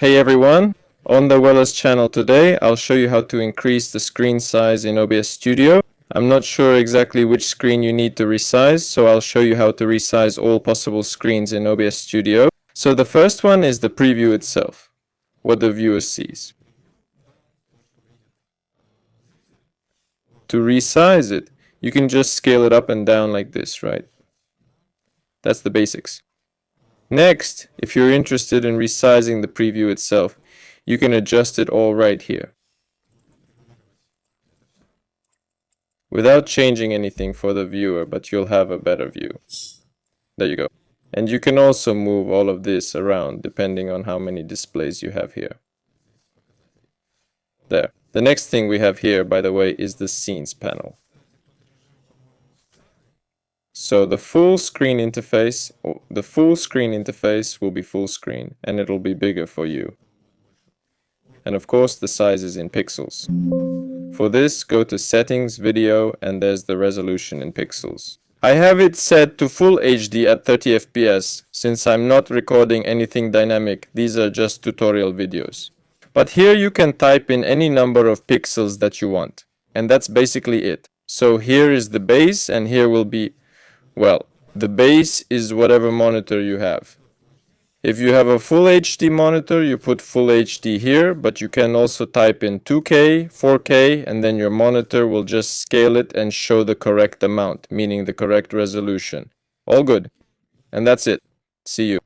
Hey everyone, on the Wellness channel today I'll show you how to increase the screen size in OBS Studio. I'm not sure exactly which screen you need to resize, so I'll show you how to resize all possible screens in OBS Studio. So the first one is the preview itself, what the viewer sees. To resize it, you can just scale it up and down like this, right? That's the basics. Next, if you're interested in resizing the preview itself, you can adjust it all right here, without changing anything for the viewer, but you'll have a better view. There you go. And you can also move all of this around depending on how many displays you have here. There. The next thing we have here, by the way, is the scenes panel. So the full screen interface will be full screen and it'll be bigger for you. And of course the size is in pixels. For this, go to Settings, Video, and there's the resolution in pixels. I have it set to Full HD at 30 FPS. Since I'm not recording anything dynamic, these are just tutorial videos. But here you can type in any number of pixels that you want. And that's basically it. So here is the base, and here will be, well, the base is whatever monitor you have. If you have a full HD monitor, you put full HD here, but you can also type in 2K, 4K, and then your monitor will just scale it and show the correct amount, meaning the correct resolution. All good. And that's it. See you.